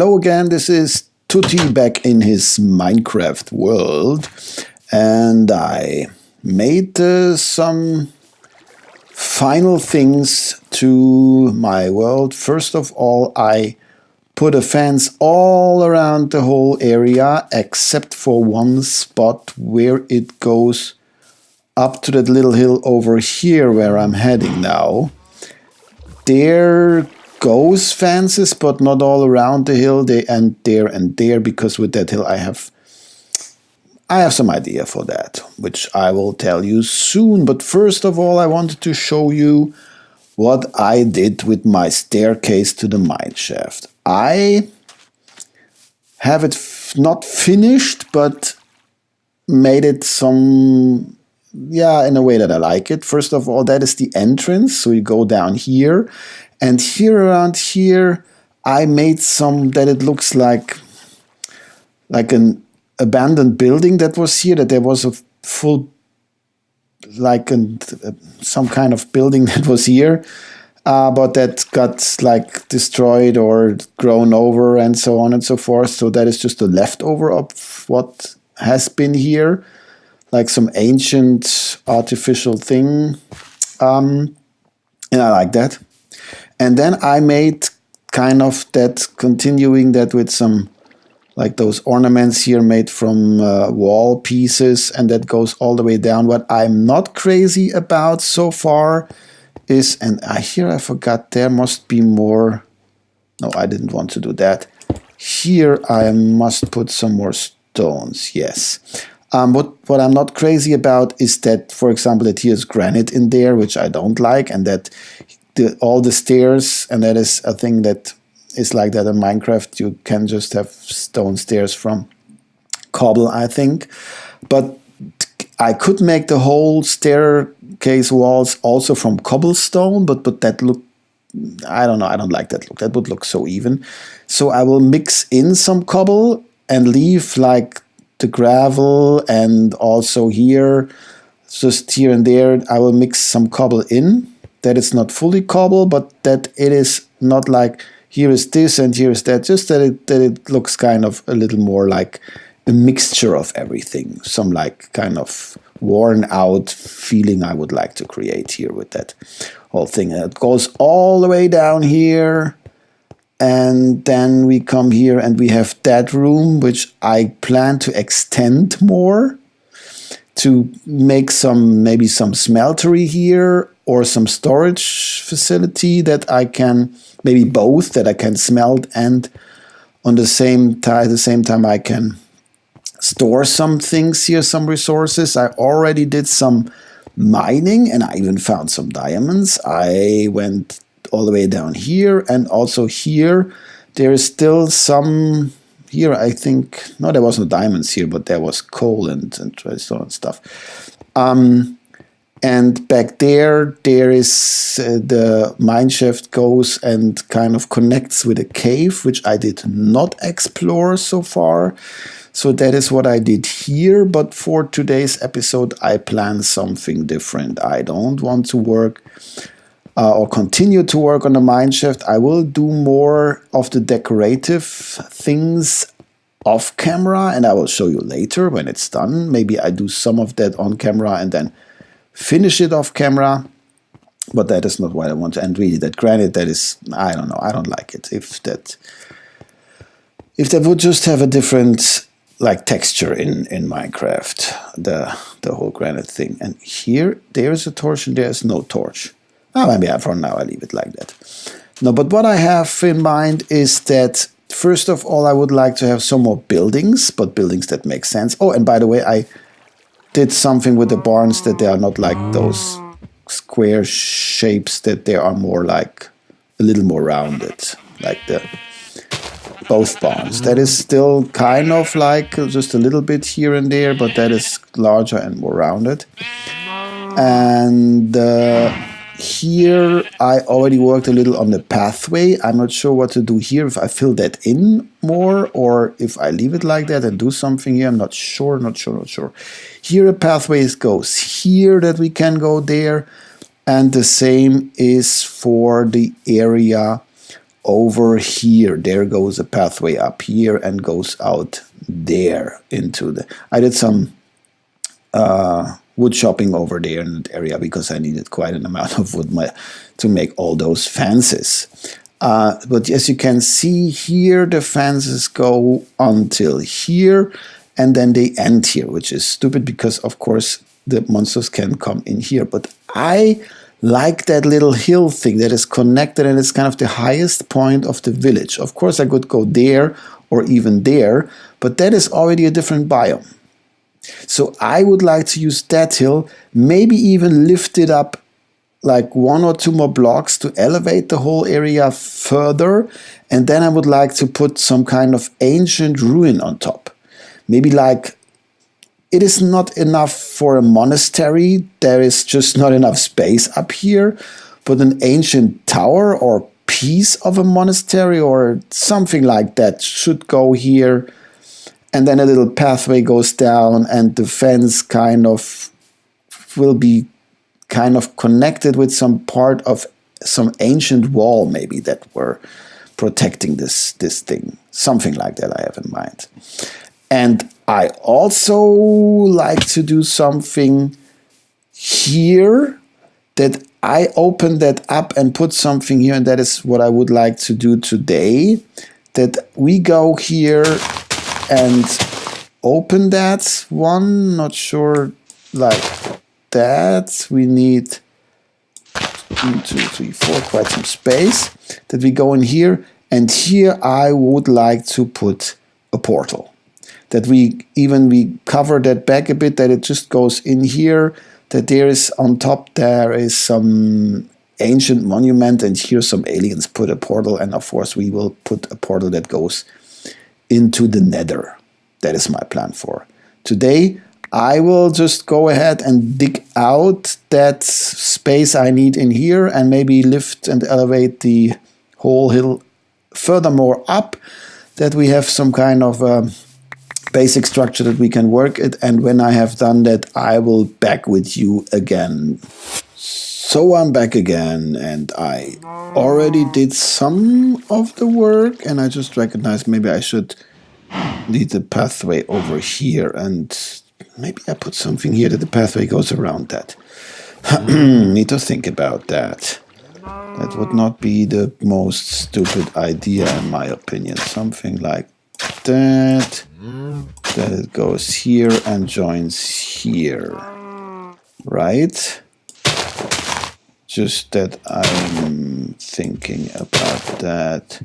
Hello again, this is Tootee back in his Minecraft world, and I made some final things to my world. First of all, I put a fence all around the whole area except for one spot where it goes up to that little hill over here where I'm heading now. There goes fences, but not all around the hill. They end there and there, because with that hill I have some idea for that, which I will tell you soon. But first of all, I wanted to show you what I did with my staircase to the mine shaft. I have it not finished, but made it in a way that I like it. First of all, that is the entrance. So you go down here, and here around here, I made some that it looks like an abandoned building that was here, that there was a full, some kind of building that was here, but that got like destroyed or grown over and so on and so forth. So that is just a leftover of what has been here, like some ancient artificial thing, and I like that. And then I made kind of that, continuing that with some, like those ornaments here made from wall pieces, and that goes all the way down. What I'm not crazy about so far is, and I forgot, there must be more. No, I didn't want to do that. Here I must put some more stones, yes. What I'm not crazy about is that, for example, that here's granite in there, which I don't like, and that all the stairs, and that is a thing that is like that in Minecraft. You can just have stone stairs from cobble, I think. But I could make the whole staircase walls also from cobblestone, but that look, I don't know, I don't like that look. That would look so even. So I will mix in some cobble and leave like the gravel, and also here, just here and there, I will mix some cobble in. That it's not fully cobble, but that it is not like here is this and here is that, just that it looks kind of a little more like a mixture of everything. Some like kind of worn out feeling I would like to create here with that whole thing. And it goes all the way down here, and then we come here and we have that room, which I plan to extend more to make maybe some smeltery here, or some storage facility that I can, maybe both, that I can smelt, and at the same time I can store some things here, some resources. I already did some mining, and I even found some diamonds. I went all the way down here, and also here there is still some. Here I think, no, there was no diamonds here, but there was coal and so on stuff. And back there is the mine shaft goes and kind of connects with a cave, which I did not explore so far. So that is what I did here. But for today's episode, I plan something different. I don't want to work or continue to work on the mine shaft. I will do more of the decorative things off camera, and I will show you later when it's done. Maybe I do some of that on camera and then finish it off camera, but that is not what I want. And really, that granite, that is, I don't know, I don't like it. If that would just have a different like texture in Minecraft, the whole granite thing. And here there is a torch and there is no torch. Maybe for now I leave it like that. No, but what I have in mind is that first of all, I would like to have some more buildings, but buildings that make sense. Oh, and by the way, I did something with the barns, that they are not like those square shapes, that they are more like a little more rounded, like both barns. That is still kind of like just a little bit here and there, but that is larger and more rounded. And here I already worked a little on the pathway. I'm not sure what to do here, if I fill that in more or if I leave it like that and do something here. I'm not sure. Here a pathway goes here, that we can go there, and the same is for the area over here. There goes a pathway up here and goes out there into the... I did some wood shopping over there in that area because I needed quite an amount of wood to make all those fences. But as you can see here, the fences go until here and then they end here, which is stupid because of course the monsters can come in here. But I like that little hill thing that is connected and it's kind of the highest point of the village. Of course I could go there or even there, but that is already a different biome. So I would like to use that hill, maybe even lift it up like 1 or 2 more blocks to elevate the whole area further. And then I would like to put some kind of ancient ruin on top. Maybe like, it is not enough for a monastery. There is just not enough space up here. But an ancient tower or piece of a monastery or something like that should go here. And then a little pathway goes down and the fence kind of will be kind of connected with some part of some ancient wall maybe that were protecting this thing. Something like that I have in mind. And I also like to do something here that I open that up and put something here, and that is what I would like to do today. That we go here and open that one, not sure, like that. We need 1, 2, 3, 4, quite some space. That we go in here, and here I would like to put a portal. That we cover that back a bit, that it just goes in here, that there is on top, there is some ancient monument, and here some aliens put a portal, and of course we will put a portal that goes into the Nether. That is my plan for today. I will just go ahead and dig out that space I need in here and maybe lift and elevate the whole hill furthermore up, that we have some kind of basic structure that we can work it. And when I have done that, I will back with you again. So I'm back again, and I already did some of the work, and I just recognized maybe I should lead the pathway over here, and maybe I put something here that the pathway goes around that. Need to think about that. That would not be the most stupid idea in my opinion. Something like that. That it goes here and joins here. Right? Just that I'm thinking about that.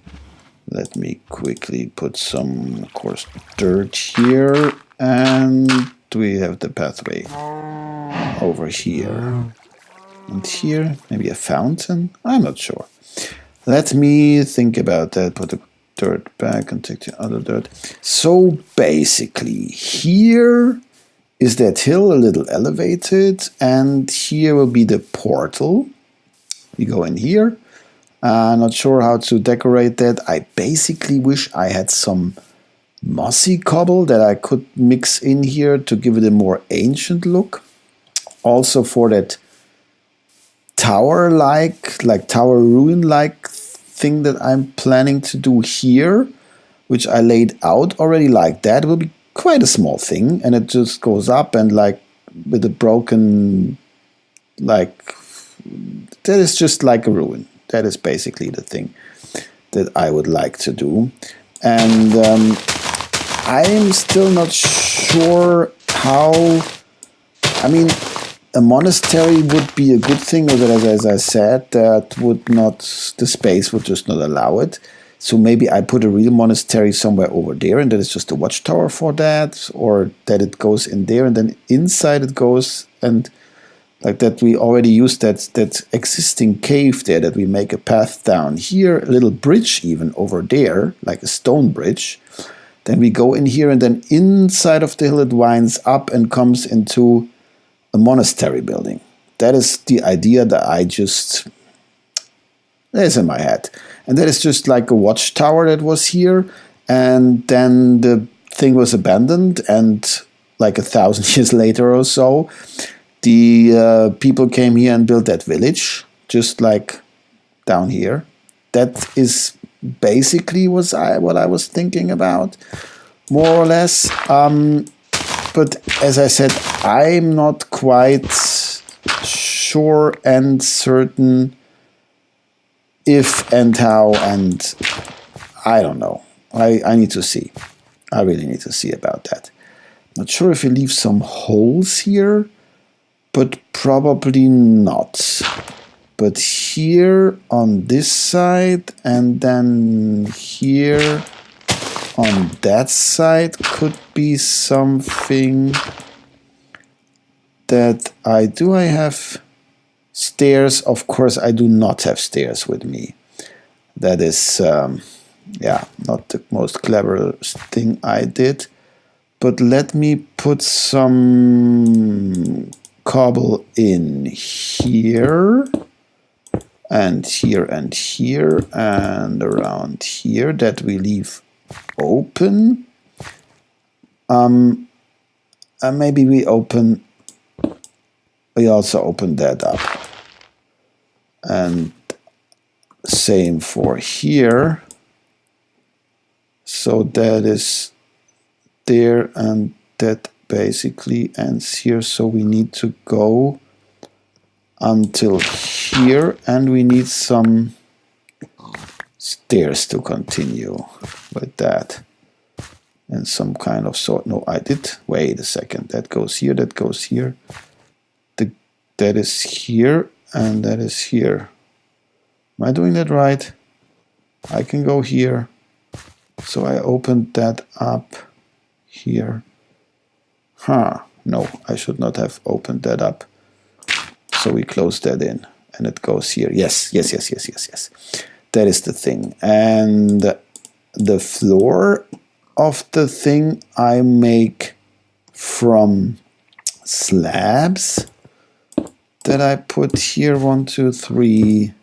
Let me quickly put some coarse dirt here, and we have the pathway over here. And here, maybe a fountain? I'm not sure. Let me think about that. Put the dirt back and take the other dirt. So basically, here is that hill a little elevated, and here will be the portal. We go in here. Not sure how to decorate that. I basically wish I had some mossy cobble that I could mix in here to give it a more ancient look. Also for that tower-like, like tower ruin-like thing that I'm planning to do here, which I laid out already like that. It will be quite a small thing, and it just goes up and like with a broken, like, that is just like a ruin. That is basically the thing that I would like to do. And I'm still not sure how... I mean, a monastery would be a good thing, or that, as I said, that would not... the space would just not allow it. So maybe I put a real monastery somewhere over there, and that is just a watchtower for that, or that it goes in there, and then inside it goes, and... like that we already used that existing cave there, that we make a path down here, a little bridge even over there, like a stone bridge. Then we go in here, and then inside of the hill it winds up and comes into a monastery building. That is the idea that that is in my head. And that is just like a watchtower that was here, and then the thing was abandoned, and like 1,000 years later or so, the people came here and built that village, just like down here. That is basically what I was thinking about, more or less. But as I said, I'm not quite sure and certain if and how, and I don't know. I need to see. I really need to see about that. Not sure if we leave some holes here, but probably not. But here on this side and then here on that side could be something that I do. I have stairs. Of course, I do not have stairs with me. That is, yeah, not the most clever thing I did. But let me put some cobble in here and here and here and around here that we leave open. And maybe we also open that up. And same for here. So that is there, and that basically ends here. So we need to go until here, and we need some stairs to continue with that. And some kind of sort. No, I did. Wait a second. That goes here, that goes here. That is here, and that is here. Am I doing that right? I can go here. So I opened that up here. No, I should not have opened that up. So we close that in, and it goes here. Yes. That is the thing. And the floor of the thing I make from slabs that I put here. 1, 2, 3.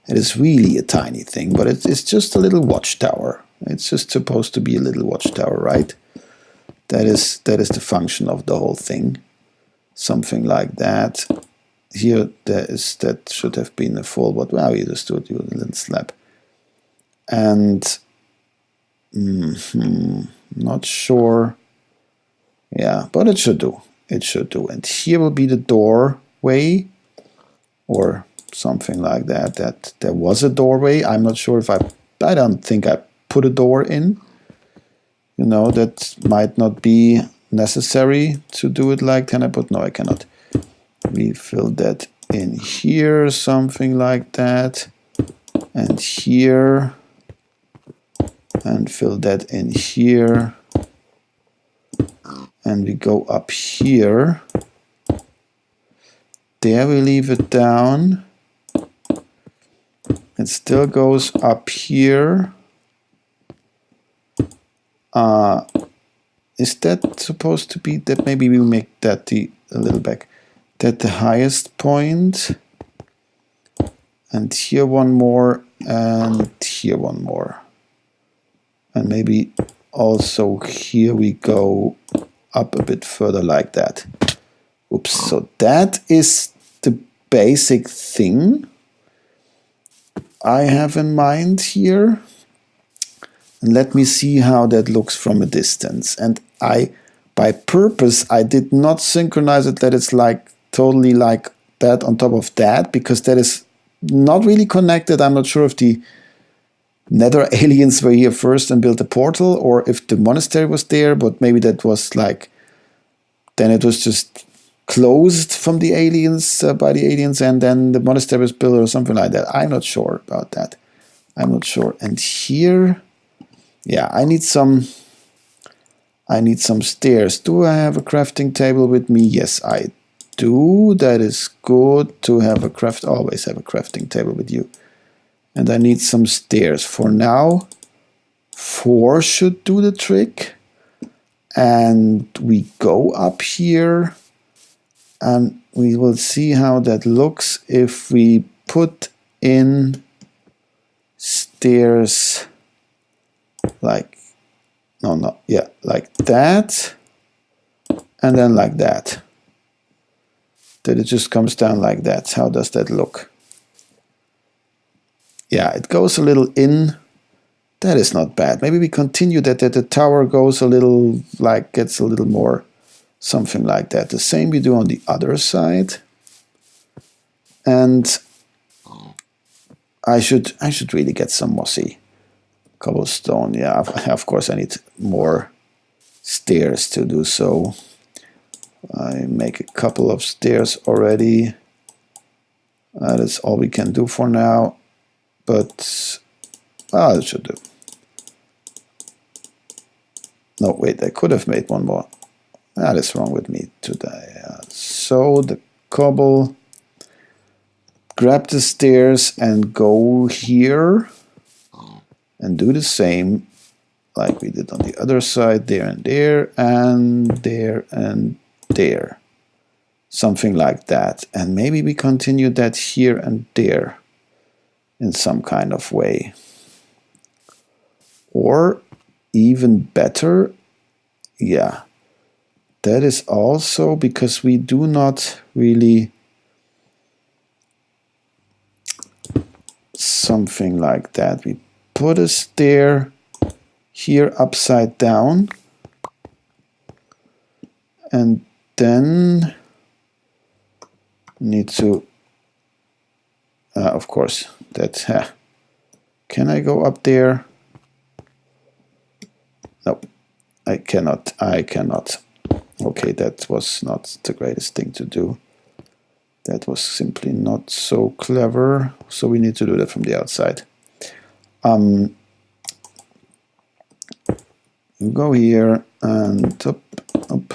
It is really a tiny thing, but it's just a little watchtower. It's just supposed to be a little watchtower, right? That is the function of the whole thing. Something like that. Here, that should have been a full, but well, we just do a little slab. And not sure. Yeah, but it should do. It should do. And here will be the doorway, or something like that. That there was a doorway. I'm not sure if I don't think I put a door in. You know, that might not be necessary to do it like that. But no, I cannot. We fill that in here, something like that, and here, and fill that in here, and we go up here. There we leave it down. It still goes up here. Is that supposed to be that? Maybe we make that a little back. That the highest point. And here one more, and here one more. And maybe also here we go up a bit further like that. Oops, so that is the basic thing I have in mind here. And let me see how that looks from a distance. And by purpose, I did not synchronize it that it's like totally like that on top of that, because that is not really connected. I'm not sure if the Nether aliens were here first and built a portal, or if the monastery was there, but maybe that was like, then it was just closed from the aliens, by the aliens, and then the monastery was built or something like that. I'm not sure about that. I'm not sure. And here, yeah, I need some stairs. Do I have a crafting table with me? Yes, I do. That is good to have always have a crafting table with you. And I need some stairs. For now, 4 should do the trick. And we go up here, and we will see how that looks if we put in stairs like, like that, and then like that. That it just comes down like that. How does that look? Yeah, it goes a little in. That is not bad. Maybe we continue that the tower goes a little, like, gets a little more, something like that. The same we do on the other side. And I should really get some mossy cobblestone. Yeah, of course I need more stairs to do so. I make a couple of stairs already. That is all we can do for now. But it should do. No, wait, I could have made one more. That is wrong with me today. So the cobble, grab the stairs and go here and do the same like we did on the other side, there and there and there and there. Something like that. And maybe we continue that here and there in some kind of way. Or even better, yeah, that is also because we do not really something like that. We put a stair here upside down, and then need to of course that can I go up there? No, I cannot. Okay, that was not the greatest thing to do. That was simply not so clever. So we need to do that from the outside. You go here and up,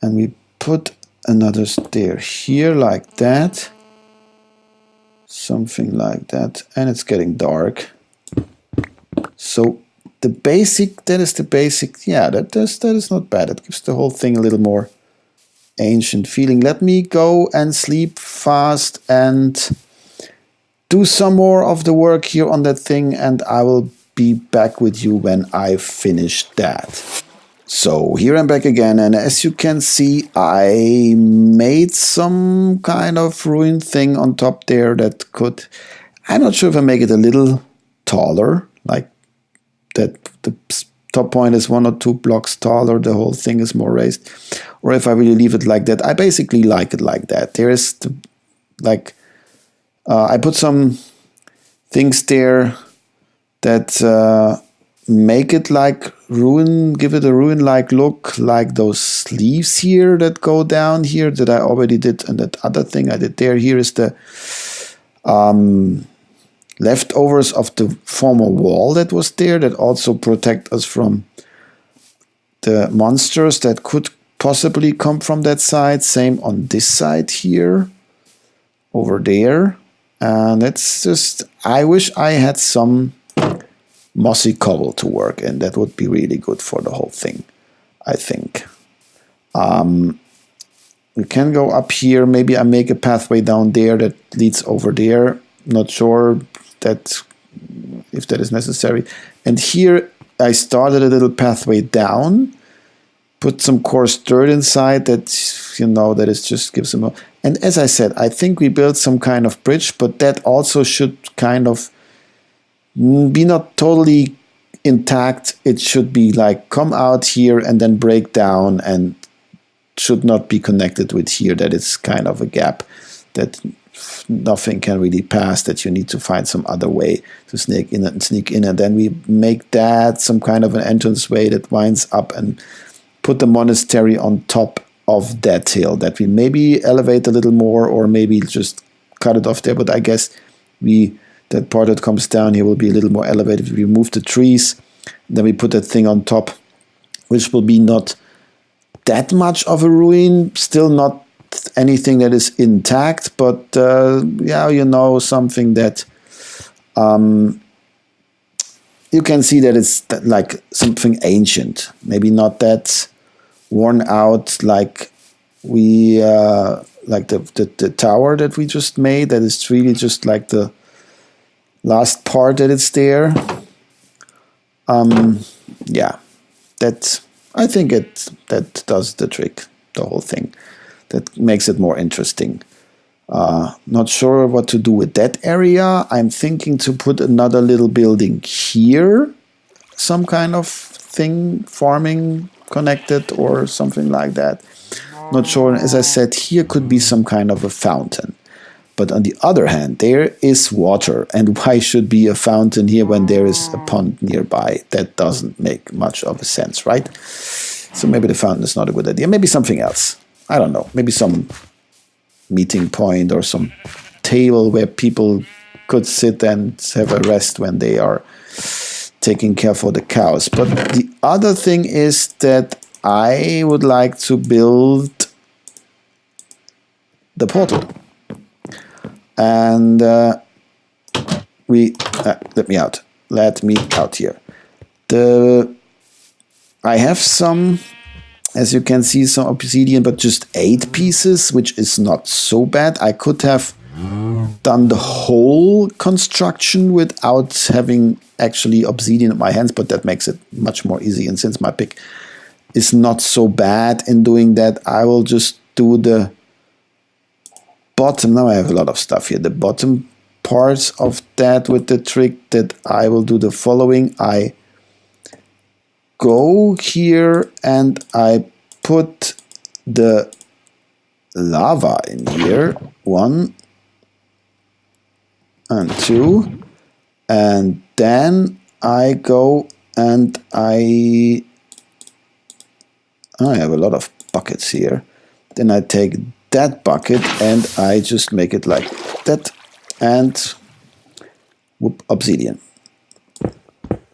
and we put another stair here like that. Something like that. And it's getting dark. So the basic, that is the basic. Yeah, that is not bad. It gives the whole thing a little more ancient feeling. Let me go and sleep fast and do some more of the work here on that thing, and I will be back with you when I finish that. So here I'm back again, and as you can see, I made some kind of ruined thing on top there that could, I'm not sure if I make it a little taller, like that the top point is 1 or 2 blocks taller, the whole thing is more raised, or if I really leave it like that. I basically like it like that. There is the, like I put some things there that make it like ruin, give it a ruin-like look, like those sleeves here that go down here that I already did, and that other thing I did there. Here is the leftovers of the former wall that was there that also protect us from the monsters that could possibly come from that side. Same on this side here, over there. And it's just, I wish I had some mossy cobble to work in. That would be really good for the whole thing, I think. We can go up here. Maybe I make a pathway down there that leads over there. Not sure that if that is necessary. And here I started a little pathway down, put some coarse dirt inside that, you know, that is just gives them a, and as I said, I think we built some kind of bridge, but that also should kind of be not totally intact. It should be like come out here and then break down, and should not be connected with here. That is kind of a gap that nothing can really pass, that you need to find some other way to sneak in, and then we make that some kind of an entrance way that winds up and put the monastery on top of that hill, that we maybe elevate a little more, or maybe just cut it off there. But I guess that part that comes down here will be a little more elevated. We remove the trees, then we put that thing on top, which will be not that much of a ruin, still not anything that is intact, but yeah, you know, something that you can see that it's like something ancient, maybe not that worn out like we like the tower that we just made, that is really just like the last part that it's there. Yeah, that I think that does the trick, the whole thing. That makes it more interesting. Not sure what to do with that area. I'm thinking to put another little building here, some kind of thing, farming connected or something like that. Not sure. As I said, here could be some kind of a fountain. But on the other hand, there is water. And why should be a fountain here when there is a pond nearby? That doesn't make much of a sense, right? So maybe the fountain is not a good idea. Maybe something else. I don't know. Maybe some meeting point or some table where people could sit and have a rest when they are taking care for the cows. But the other thing is that I would like to build the portal. And let me out here. I have some, as you can see, some obsidian, but just 8 pieces, which is not so bad. I could have done the whole construction without having actually obsidian in my hands, but that makes it much more easy. And since my pick is not so bad in doing that, I will just do the bottom. Now I have a lot of stuff here. The bottom parts of that with the trick that I will do the following. I go here and I put the lava in here. 1 and 2. And then I go and I have a lot of buckets here. Then I take that bucket and I just make it like that and whoop, obsidian.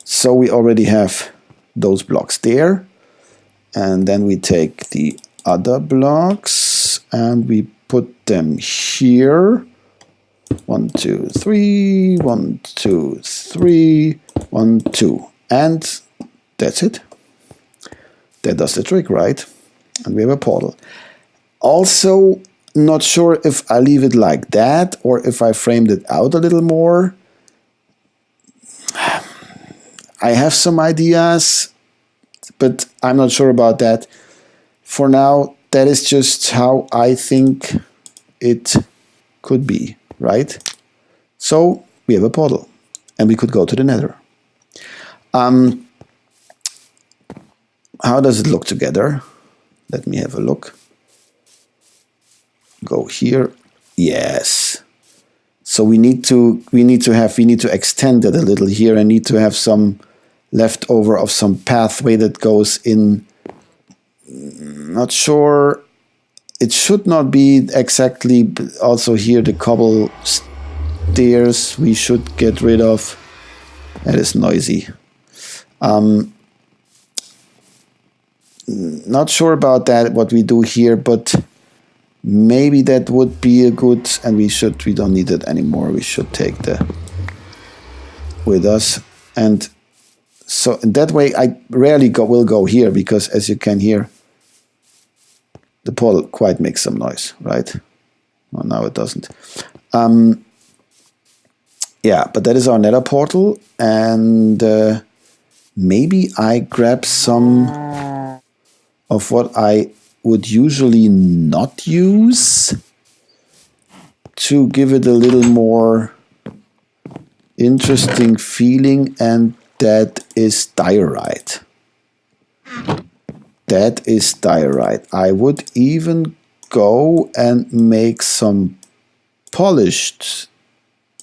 So we already have those blocks there, and then we take the other blocks and we put them here. 1, 2, 3, 1, 2, 3, 1, 2, and that's it. That does the trick, right? And we have a portal. Also, not sure if I leave it like that or if I framed it out a little more. I have some ideas, but I'm not sure about that. For now, that is just how I think it could be, right? So we have a portal and we could go to the Nether. How does it look together? Let me have a look. Go here. Yes. So we need to extend it a little here. I need to have some leftover of some pathway that goes in. Not sure. It should not be exactly also here the cobble stairs we should get rid of. That is noisy. Not sure about that, what we do here, but maybe that would be a good, and we don't need it anymore. We should take the with us. And so in that way, I rarely will go here because as you can hear, the portal quite makes some noise, right? Well, now it doesn't. Yeah, but that is our Nether portal, and maybe I grab some of what I would usually not use to give it a little more interesting feeling, and that is diorite. That is diorite. I would even go and make some polished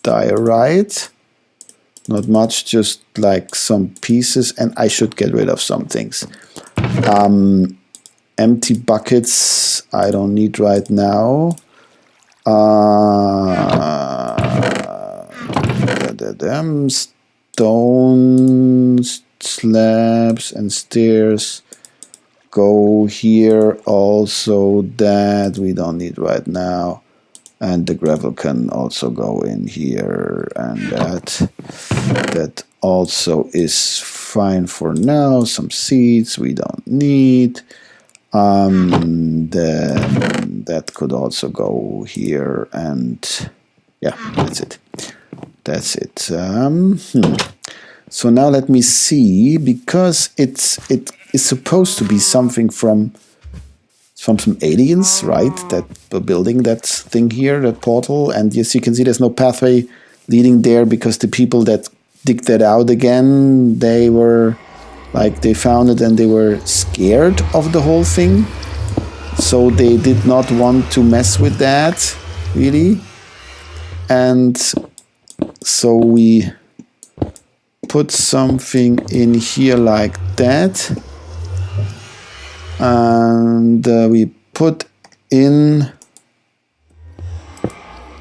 diorite. Not much, just like some pieces, and I should get rid of some things. Empty buckets I don't need right now. Them stone slabs and stairs go here. Also that we don't need right now. And the gravel can also go in here, and that also is fine for now. Some seeds we don't need. Then that could also go here, and yeah, that's it. That's it. So now let me see, because it is supposed to be something from from some aliens, right? That were building that thing here, that portal. And yes, you can see there's no pathway leading there because the people that dig that out again, they were like, they found it and they were scared of the whole thing. So they did not want to mess with that, really. And so we put something in here like that. And we put in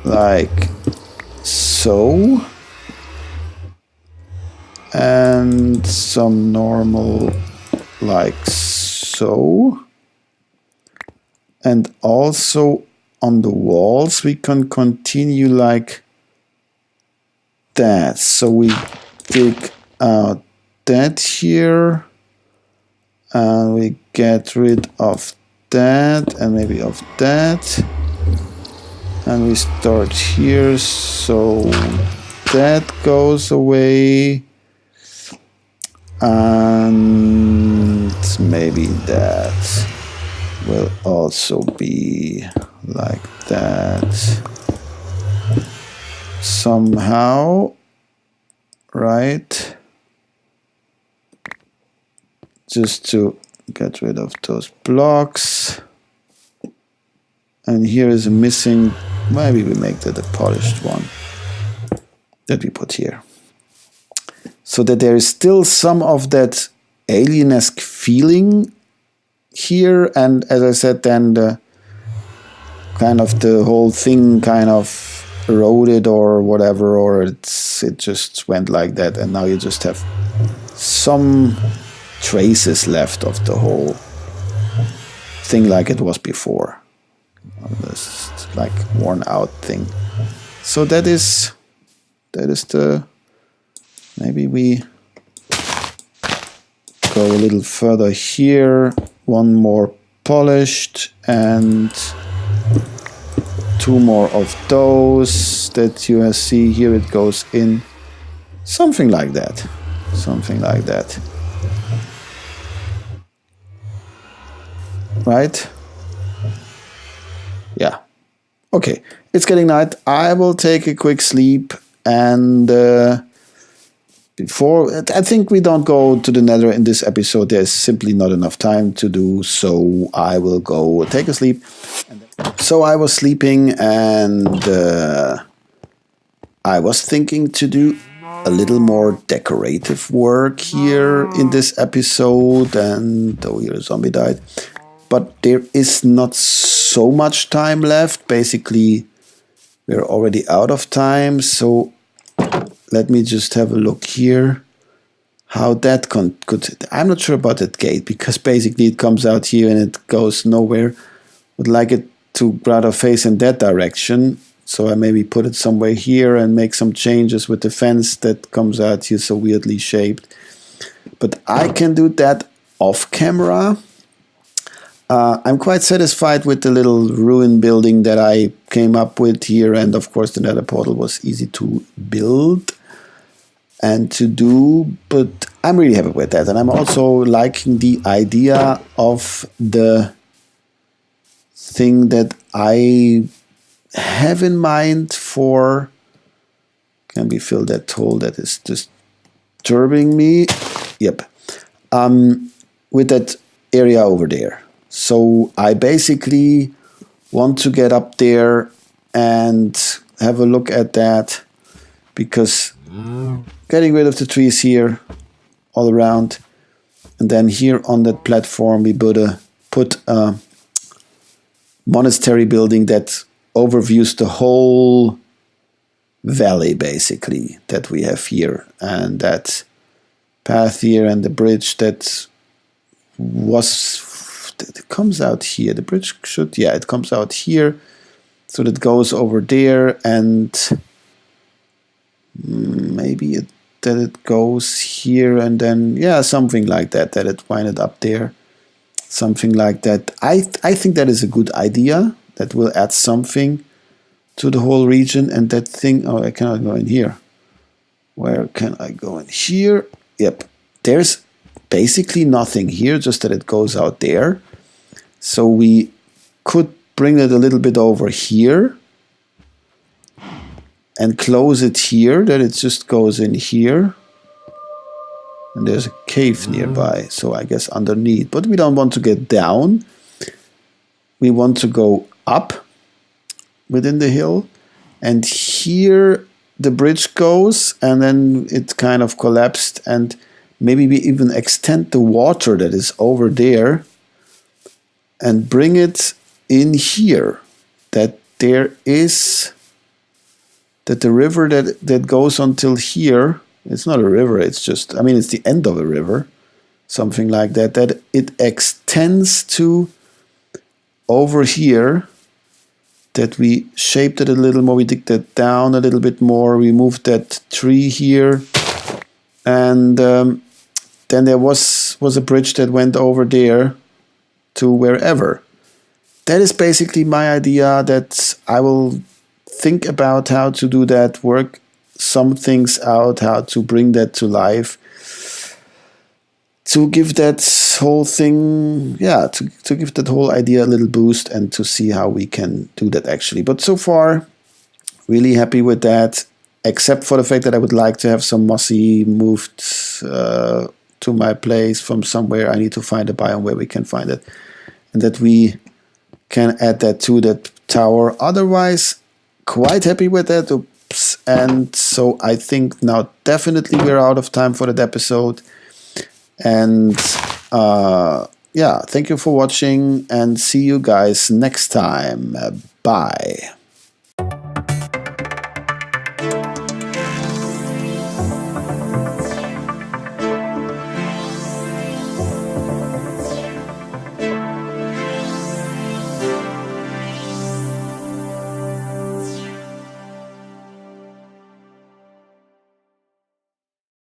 like so. And some normal like so. And also on the walls we can continue like that. So we dig out that here. And we get rid of that and maybe of that. And we start here, so that goes away. And maybe that will also be like that. Somehow, right? Just to get rid of those blocks. And here is a missing, maybe we make that a polished one that we put here. So that there is still some of that alien-esque feeling here. And as I said, then the kind of the whole thing kind of eroded or whatever, or it just went like that. And now you just have some traces left of the whole thing like it was before. This like worn out thing. So that is the, maybe we go a little further here, one more polished and two more of those that you see here. It goes in something like that, something like that. Right? Yeah. Okay. It's getting night. I will take a quick sleep and before, I think we don't go to the Nether in this episode. There's simply not enough time to do, so I will go take a sleep. So I was sleeping and I was thinking to do a little more decorative work here in this episode, and oh, here a zombie died. But there is not so much time left. Basically, we're already out of time. So let me just have a look here. How that could... I'm not sure about that gate, because basically it comes out here and it goes nowhere. Would like it to rather face in that direction. So I maybe put it somewhere here and make some changes with the fence that comes out here so weirdly shaped. But I can do that off camera. I'm quite satisfied with the little ruin building that I came up with here, and of course the Nether portal was easy to build and to do, but I'm really happy with that. And I'm also liking the idea of the thing that I have in mind for... Can we fill that hole that is disturbing me? Yep. With that area over there. So I basically want to get up there and have a look at that, because getting rid of the trees here all around, and then here on that platform we put a monastery building that overviews the whole valley basically that we have here, and that path here and the bridge that it comes out here. The bridge should, yeah, it comes out here, so that goes over there, and maybe that it goes here, and then, yeah, something like that, that it winded up there, something like that. I think that is a good idea. That will add something to the whole region. And that thing, oh, I cannot go in here. Where can I go in here? Yep, there's basically nothing here, just that it goes out there. So we could bring it a little bit over here and close it here, that it just goes in here. And there's a cave nearby, so I guess underneath. But we don't want to get down. We want to go up within the hill. And here the bridge goes, and then it kind of collapsed. And maybe we even extend the water that is over there and bring it in here. That there is... that the river that goes until here, it's not a river, it's just, I mean, it's the end of a river, something like that, that it extends to over here, that we shaped it a little more, we dig that down a little bit more, we moved that tree here, and then there was a bridge that went over there to wherever. That is basically my idea, that I will think about how to do that, work some things out, how to bring that to life, to give that whole thing, yeah, to give that whole idea a little boost and to see how we can do that actually. But so far, really happy with that, except for the fact that I would like to have some mossy moved to my place from somewhere. I need to find a biome where we can find it, and that we can add that to that tower. Otherwise, quite happy with that. Oops. And so I think now definitely we're out of time for that episode. And yeah, thank you for watching and see you guys next time. Bye.